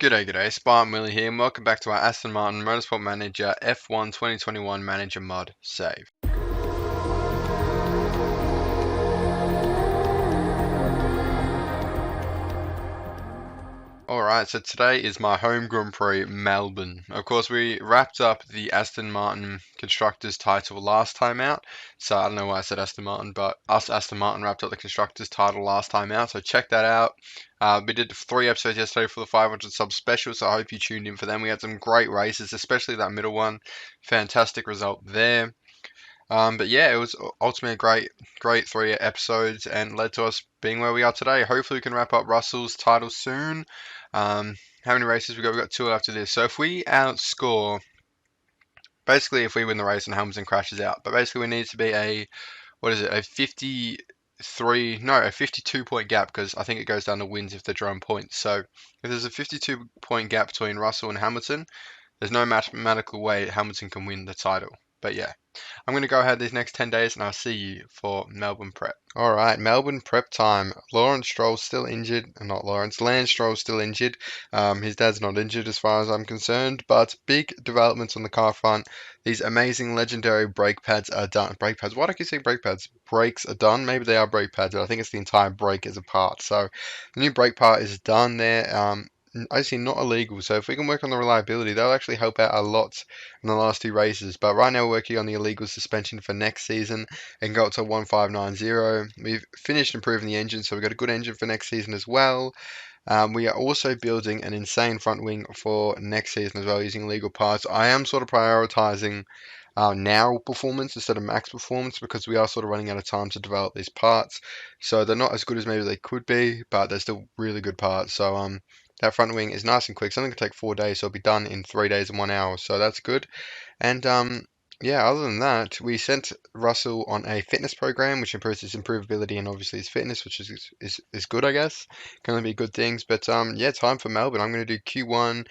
G'day, SPARTANWILLY here, and welcome back to our Aston Martin Motorsport Manager F1 2021 Manager Mod save. Alright, so today is my home Grand Prix, Melbourne. Of course, we wrapped up the Aston Martin Constructors title last time out. So I don't know why I said Aston Martin, but Aston Martin wrapped up the Constructors title last time out. So check that out. We did 3 episodes yesterday for the 500 sub special, so I hope you tuned in for them. We had some great races, especially that middle one. Fantastic result there. But yeah, it was ultimately a great 3 episodes and led to us being where we are today. Hopefully we can wrap up Russell's title soon. How many races we got? We got 2 after this. So if we outscore, basically if we win the race and Hamilton crashes out, but basically we need to be a 52 point gap, because I think it goes down to wins if they're drawn points. So if there's a 52 point gap between Russell and Hamilton, there's no mathematical way Hamilton can win the title. But yeah, I'm going to go ahead these next 10 days and I'll see you for Melbourne Prep. Alright, Melbourne Prep time. Lance Stroll's still injured. Lance Stroll's still injured. His dad's not injured as far as I'm concerned, but big developments on the car front. These amazing legendary brake pads are done. Brake pads? Why do I keep saying brake pads? Brakes are done. Maybe they are brake pads, but I think it's the entire brake as a part. So the new brake part is done there. Actually not illegal, so if we can work on the reliability, that'll actually help out a lot in the last 2 races. But right now we're working on the illegal suspension for next season and go up to 1590. We've finished improving the engine, so we've got a good engine for next season as well. We are also building an insane front wing for next season as well, using legal parts. I am sort of prioritizing now performance instead of max performance, because we are sort of running out of time to develop these parts. So they're not as good as maybe they could be, but they're still really good parts. So that front wing is nice and quick. Something could take 4 days, so it'll be done in 3 days and 1 hour. So that's good. And yeah, other than that, we sent Russell on a fitness program, which improves his improvability and obviously his fitness, which is good, I guess. Can only be good things. But yeah, time for Melbourne. I'm going to do Q1,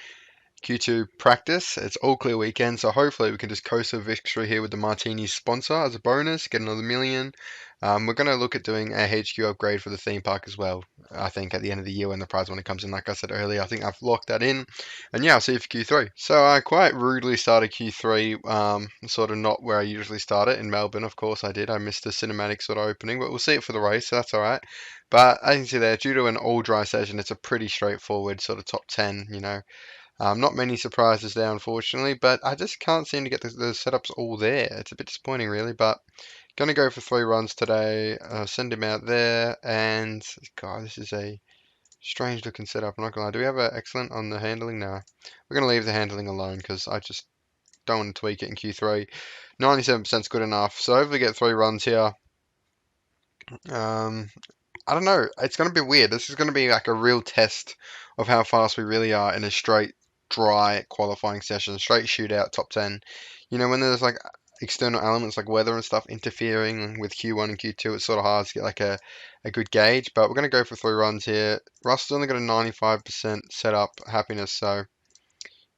Q2 practice. It's all clear weekend, so hopefully we can just coast a victory here with the Martini sponsor as a bonus, get another million. We're going to look at doing a HQ upgrade for the theme park as well, I think, at the end of the year when the prize money comes in. Like I said earlier, I think I've locked that in. And yeah, I'll see you for Q3. So I quite rudely started Q3, sort of not where I usually start it in Melbourne. Of course I did. I missed the cinematic sort of opening, but we'll see it for the race, so that's all right. But as you can see there, due to an all-dry session, it's a pretty straightforward sort of top 10, you know. Not many surprises there, unfortunately, but I just can't seem to get the setups all there. It's a bit disappointing, really, but going to go for 3 runs today. Send him out there, and God, this is a strange looking setup. I'm not going to lie. Do we have an excellent on the handling? No. We're going to leave the handling alone because I just don't want to tweak it in Q3. 97% is good enough, so hopefully get 3 runs here. I don't know. It's going to be weird. This is going to be like a real test of how fast we really are in a straight, dry qualifying session, straight shootout, top 10. You know, when there's like external elements like weather and stuff interfering with Q1 and Q2, it's sort of hard to get like a good gauge. But we're going to go for 3 runs here. Russell's only got a 95% setup happiness, so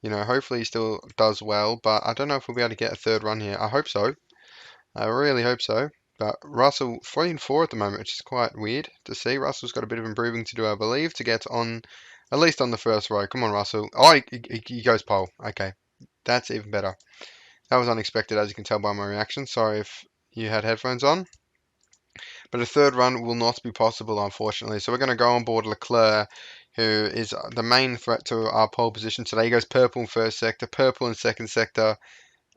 you know, hopefully he still does well. But I don't know if we'll be able to get a 3rd run here. I hope so. I really hope so. But Russell 3 and 4 at the moment, which is quite weird to see. Russell's got a bit of improving to do, I believe, to get on, at least on the first row. Come on, Russell. Oh, he goes pole. Okay, that's even better. That was unexpected, as you can tell by my reaction. Sorry if you had headphones on. But a 3rd run will not be possible, unfortunately. So we're going to go on board Leclerc, who is the main threat to our pole position today. He goes purple in 1st sector, purple in 2nd sector,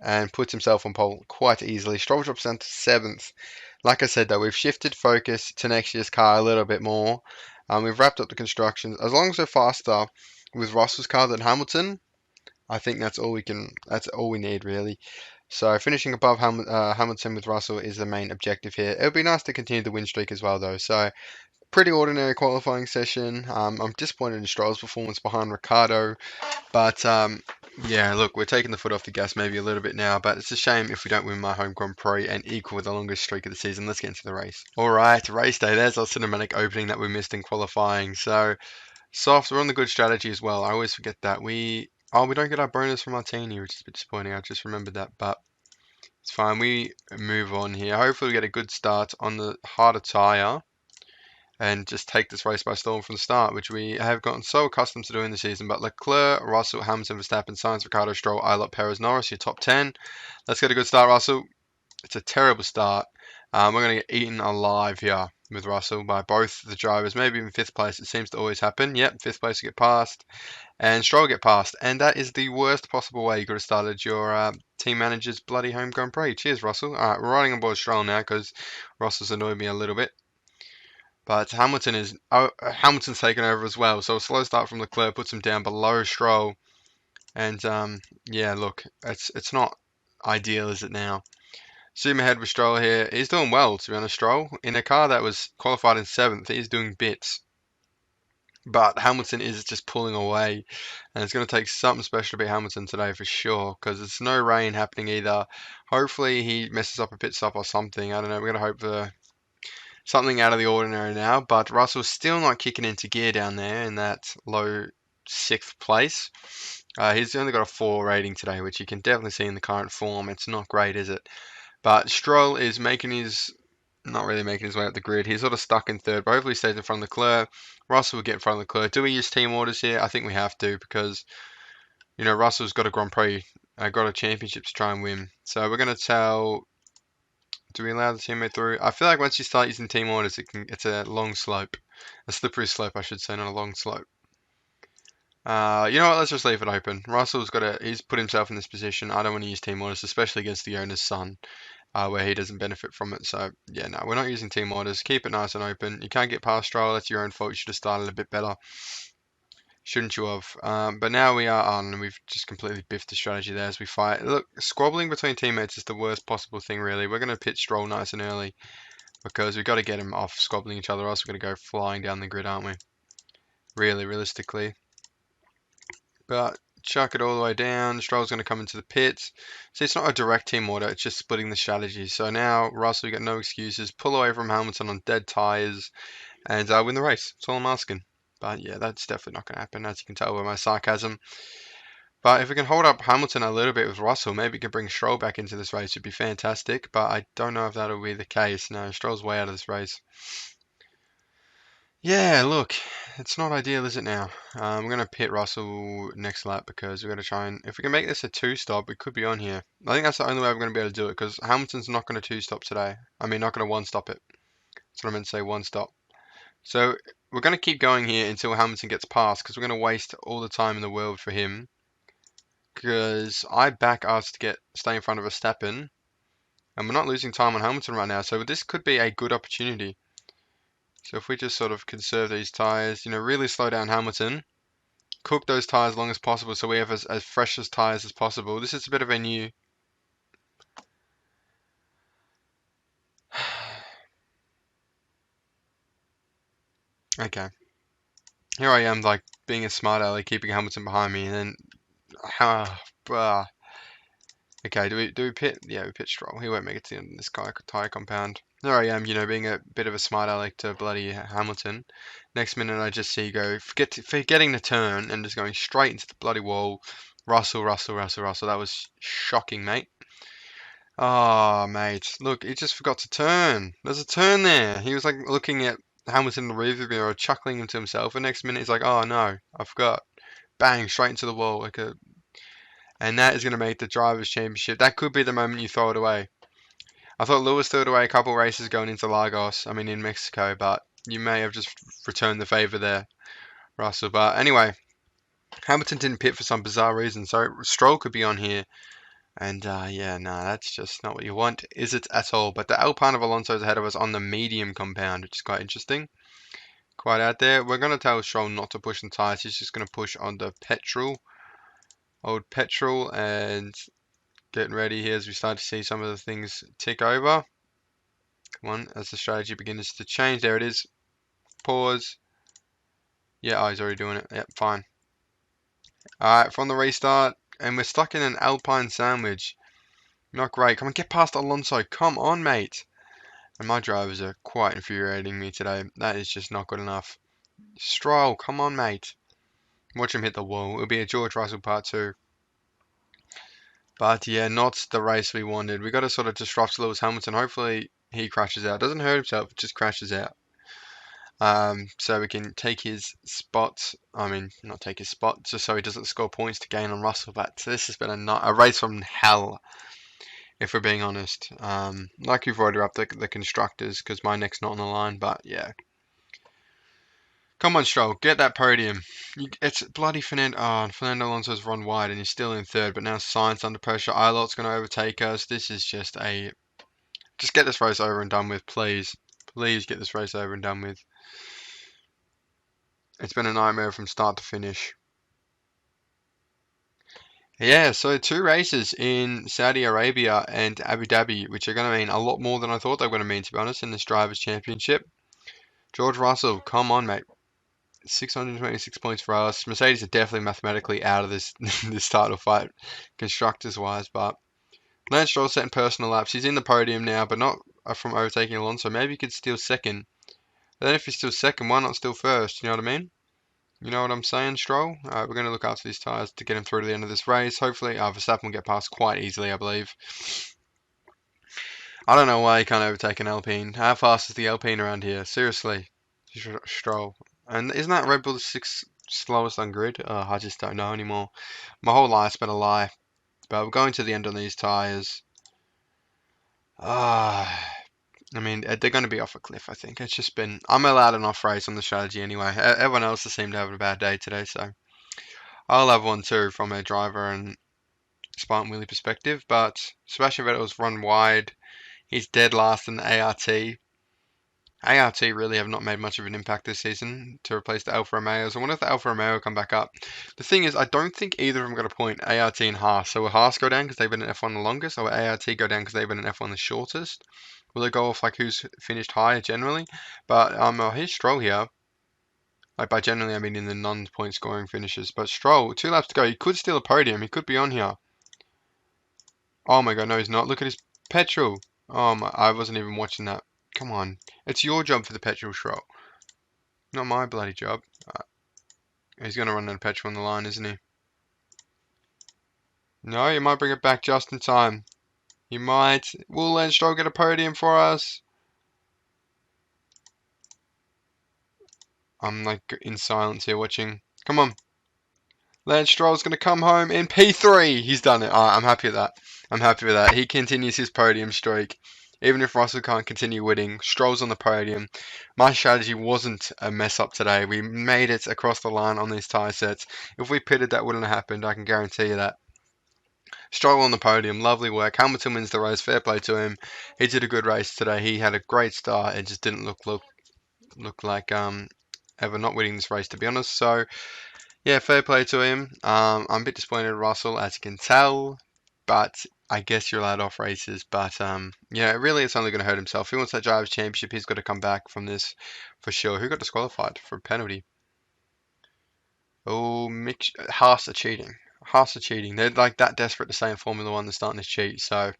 and puts himself on pole quite easily. Stroll drops down to 7th. Like I said, though, we've shifted focus to next year's car a little bit more. We've wrapped up the construction. As long as they're faster with Russell's car than Hamilton, I think that's all we need, really. So finishing above Hamilton with Russell is the main objective here. It would be nice to continue the win streak as well, though. So pretty ordinary qualifying session. I'm disappointed in Stroll's performance behind Ricciardo, but yeah, look, we're taking the foot off the gas maybe a little bit now, but it's a shame if we don't win my home Grand Prix and equal the longest streak of the season. Let's get into the race. Alright, race day. There's our cinematic opening that we missed in qualifying. So, soft, we're on the good strategy as well. I always forget that. We don't get our bonus from Martini, which is a bit disappointing. I just remembered that, but it's fine. We move on here. Hopefully we get a good start on the harder tyre. and just take this race by storm from the start, which we have gotten so accustomed to doing this season. But Leclerc, Russell, Hamilton, Verstappen, Sainz, Ricciardo, Stroll, Ilott, Perez, Norris, your top 10. Let's get a good start, Russell. It's a terrible start. We're going to get eaten alive here with Russell by both the drivers, maybe even 5th place. It seems to always happen. Yep, 5th place to get past, and Stroll get past. And that is the worst possible way you could have started your team manager's bloody home Grand Prix. Cheers, Russell. All right, we're riding on board Stroll now because Russell's annoyed me a little bit. But Hamilton's taken over as well. So a slow start from Leclerc puts him down below Stroll. And yeah, look, it's not ideal, is it now? Zoom ahead with Stroll here. He's doing well, to be honest, Stroll. In a car that was qualified in 7th, he's doing bits. But Hamilton is just pulling away. And it's going to take something special to beat Hamilton today for sure. Because there's no rain happening either. Hopefully he messes up a pit stop or something. I don't know. We're going to hope for something out of the ordinary now. But Russell's still not kicking into gear down there in that low 6th place. He's only got a 4 rating today, which you can definitely see in the current form. It's not great, is it? But Stroll is not really making his way up the grid. He's sort of stuck in 3rd, but hopefully he stays in front of Leclerc. Russell will get in front of Leclerc. Do we use team orders here? I think we have to because, you know, Russell's got a Grand Prix, got a championship to try and win. So we're going to tell, do we allow the teammate through? I feel like once you start using team orders, it's a long slope. A slippery slope, I should say, not a long slope. You know what? Let's just leave it open. He's put himself in this position. I don't want to use team orders, especially against the owner's son, where he doesn't benefit from it. So yeah, no, we're not using team orders. Keep it nice and open. You can't get past Stroll. That's your own fault. You should have started a bit better. Shouldn't you have? But now we are on, and we've just completely biffed the strategy there as we fight. Look, squabbling between teammates is the worst possible thing, really. We're going to pit Stroll nice and early because we've got to get him off squabbling each other, else we're going to go flying down the grid, aren't we? Really, realistically. But chuck it all the way down. Stroll's going to come into the pits. See, it's not a direct team order. It's just splitting the strategy. So now Russell, you got no excuses. Pull away from Hamilton on dead tyres and win the race. That's all I'm asking. But yeah, that's definitely not going to happen, as you can tell by my sarcasm. But if we can hold up Hamilton a little bit with Russell, maybe we can bring Stroll back into this race. It'd be fantastic. But I don't know if that'll be the case. No, Stroll's way out of this race. Yeah, look, it's not ideal, is it now? We're going to pit Russell next lap because we're going to try and, if we can make this a 2-stop, we could be on here. I think that's the only way we're going to be able to do it because Hamilton's not going to 2-stop today. I mean, not going to 1-stop it. That's what I meant to say, 1-stop. So we're going to keep going here until Hamilton gets past because we're going to waste all the time in the world for him. Because I back us to stay in front of Verstappen, and we're not losing time on Hamilton right now. So this could be a good opportunity. So if we just sort of conserve these tyres, you know, really slow down Hamilton, cook those tyres as long as possible so we have as fresh as tyres as possible. This is a bit of a new... Okay. Here I am, like, being a smart aleck, keeping Hamilton behind me, and then... Okay, do we pit? Yeah, we pit Stroll. He won't make it to the end of this tyre compound. There I am, you know, being a bit of a smart aleck to bloody Hamilton. Next minute I just see you go, forgetting the turn and just going straight into the bloody wall. Russell. That was shocking, mate. Oh, mate. Look, he just forgot to turn. There's a turn there. He was like looking at Hamilton in the rearview mirror, chuckling to himself. The next minute he's like, oh no, I forgot. Bang, straight into the wall. And that is going to make the Drivers' Championship. That could be the moment you throw it away. I thought Lewis threw it away a couple races going into in Mexico, but you may have just returned the favour there, Russell. But anyway, Hamilton didn't pit for some bizarre reason, so Stroll could be on here. And yeah, no, that's just not what you want, is it at all? But the Alpine of Alonso's ahead of us on the medium compound, which is quite interesting. Quite out there. We're going to tell Stroll not to push the tyres. He's just going to push on the old petrol, and getting ready here as we start to see some of the things tick over. Come on, as the strategy begins to change. There it is. Pause. Yeah, oh, he's already doing it. Yep, fine. Alright, from the restart, and we're stuck in an Alpine sandwich. Not great. Come on, get past Alonso. Come on, mate. And my drivers are quite infuriating me today. That is just not good enough. Stroll, come on, mate. Watch him hit the wall. It'll be a George Russell part 2. But yeah, not the race we wanted. We got to sort of disrupt Lewis Hamilton. Hopefully he crashes out. Doesn't hurt himself, just crashes out. So we can take his spot. I mean, not take his spot, just so he doesn't score points to gain on Russell. But this has been a race from hell, if we're being honest. Like you've already up the constructors, because my neck's not on the line. But yeah, come on, Stroll, get that podium. It's bloody Fernando. Oh, Fernando Alonso's run wide, and he's still in third. But now Sainz under pressure. Ilot's going to overtake us. This is just just get this race over and done with, please. Please get this race over and done with. It's been a nightmare from start to finish. Yeah, so 2 races in Saudi Arabia and Abu Dhabi, which are going to mean a lot more than I thought they were going to mean, to be honest, in this Drivers' Championship. George Russell, come on, mate. 626 points for us. Mercedes are definitely mathematically out of this this title fight, constructors-wise, but Lance Stroll setting personal laps. He's in the podium now, but not from overtaking Alonso. Maybe he could steal second. But then if he's still second, why not steal first? You know what I mean? You know what I'm saying, Stroll? We're going to look after these tyres to get him through to the end of this race. Hopefully, Verstappen will get past quite easily, I believe. I don't know why he can't overtake an Alpine. How fast is the Alpine around here? Seriously, Stroll. And isn't that Red Bull the 6th slowest on grid? I just don't know anymore. My whole life's been a lie. But we're going to the end on these tyres. I mean, they're going to be off a cliff, I think. It's just been... I'm allowed an off race on the strategy anyway. Everyone else has seemed to have a bad day today, so... I'll have one too from a driver and SPARTANWILLY perspective, but Sebastian Vettel's run wide. He's dead last in the ART. ART really have not made much of an impact this season to replace the Alfa Romeos. I wonder if the Alfa Romeo come back up. The thing is, I don't think either of them got a point, ART and Haas. So will Haas go down because they've been in F1 the longest, or will ART go down because they've been in F1 the shortest? Will it go off like who's finished higher generally? But here's Stroll here. Like by generally, I mean in the non-point scoring finishes. But Stroll, 2 laps to go. He could steal a podium. He could be on here. Oh my god, no, he's not. Look at his petrol. Oh my, I wasn't even watching that. Come on. It's your job for the petrol, Stroll. Not my bloody job. He's going to run out of petrol on the line, isn't he? No, he might bring it back just in time. He might. Will Lance Stroll get a podium for us? I'm like in silence here watching. Come on. Lance Stroll's going to come home in P3. He's done it. I'm happy with that. I'm happy with that. He continues his podium streak. Even if Russell can't continue winning, Stroll's on the podium. My strategy wasn't a mess up today. We made it across the line on these tyre sets. If we pitted, that wouldn't have happened. I can guarantee you that. Stroll on the podium. Lovely work. Hamilton wins the race. Fair play to him. He did a good race today. He had a great start. It just didn't look like ever not winning this race, to be honest. So yeah, fair play to him. I'm a bit disappointed in Russell, as you can tell, but I guess you're allowed off races. But yeah, really, it's only going to hurt himself. If he wants that Drivers' Championship, he's got to come back from this for sure. Who got disqualified for a penalty? Oh, Haas are cheating. Haas are cheating. They're like that desperate to stay in Formula One. They're starting to cheat. So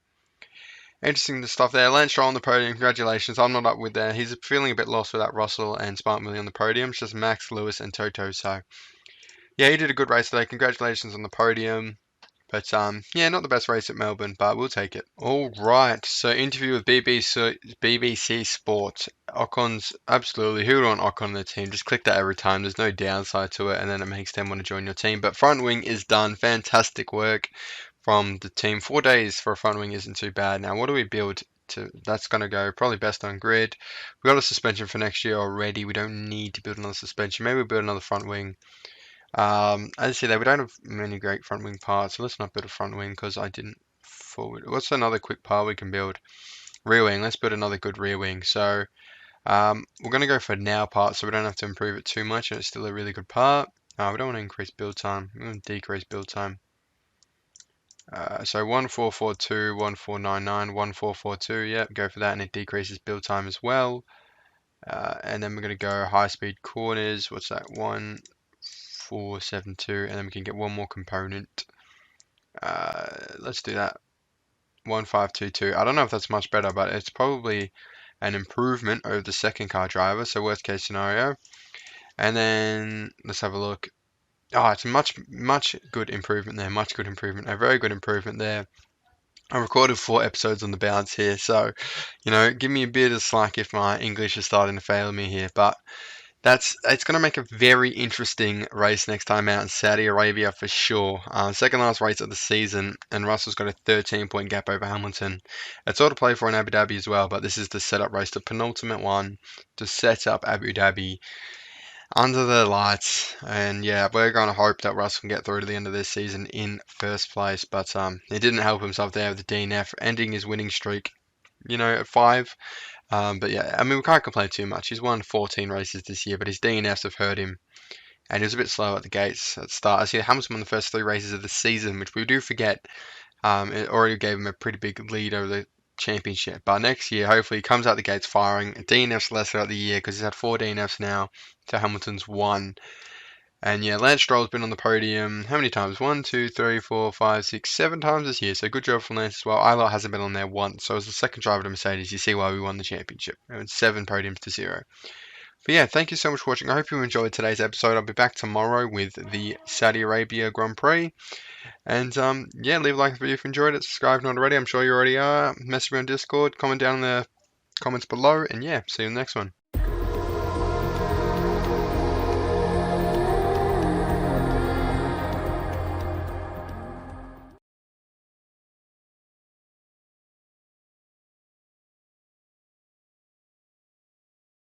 interesting stuff there. Lance Stroll on the podium. Congratulations. I'm not up with there. He's feeling a bit lost without Russell and SPARTANWILLY on the podium. It's just Max, Lewis, and Toto. So yeah, he did a good race today. Congratulations on the podium. But yeah, not the best race at Melbourne, but we'll take it. All right, so interview with BBC Sport. Ocon's absolutely. Who would want Ocon on the team? Just click that every time. There's no downside to it, and then it makes them want to join your team. But front wing is done. Fantastic work from the team. 4 days for a front wing isn't too bad. Now, what do we build to? That's going to go probably best on grid. We got a suspension for next year already. We don't need to build another suspension. Maybe we'll build another front wing. As I say there, we don't have many great front wing parts, so let's not build a front wing because I didn't forward. What's another quick part we can build? Rear wing. Let's build another good rear wing. So we're going to go for now part, so we don't have to improve it too much, and it's still a really good part. We don't want to increase build time. We want to decrease build time. So 1442, 1499, 1442. Yep, go for that, and it decreases build time as well. And then we're going to go high speed corners. What's that? 1472, and then we can get one more component. Let's do that. 1522. I don't know if that's much better, but it's probably an improvement over the second car driver, so worst case scenario. And then let's have a look. Oh, it's much good improvement there. Much good improvement. A very good improvement there. I recorded 4 episodes on the bounce here, so give me a bit of slack if my English is starting to fail me here. But it's going to make a very interesting race next time out in Saudi Arabia for sure. Second last race of the season, and Russell's got a 13-point gap over Hamilton. It's all to play for in Abu Dhabi as well, but this is the setup race, the penultimate one to set up Abu Dhabi under the lights. And yeah, we're going to hope that Russell can get through to the end of this season in first place. But he didn't help himself there with the DNF, ending his winning streak, at 5. But yeah, I mean, we can't complain too much. He's won 14 races this year, but his DNFs have hurt him. And he was a bit slow at the gates at the start. I see Hamilton won the first 3 races of the season, which we do forget. It already gave him a pretty big lead over the championship. But next year, hopefully, he comes out the gates firing. DNFs less throughout the year because he's had 4 DNFs now to Hamilton's 1. And yeah, Lance Stroll's been on the podium how many times? 1, 2, 3, 4, 5, 6, 7 times this year. So good job from Lance as well. Eilert hasn't been on there once. So as the second driver to Mercedes, you see why we won the championship. It was 7 podiums to 0. But yeah, thank you so much for watching. I hope you enjoyed today's episode. I'll be back tomorrow with the Saudi Arabia Grand Prix. And yeah, leave a like if you enjoyed it. Subscribe if not already. I'm sure you already are. Message me on Discord. Comment down in the comments below. And yeah, see you in the next one.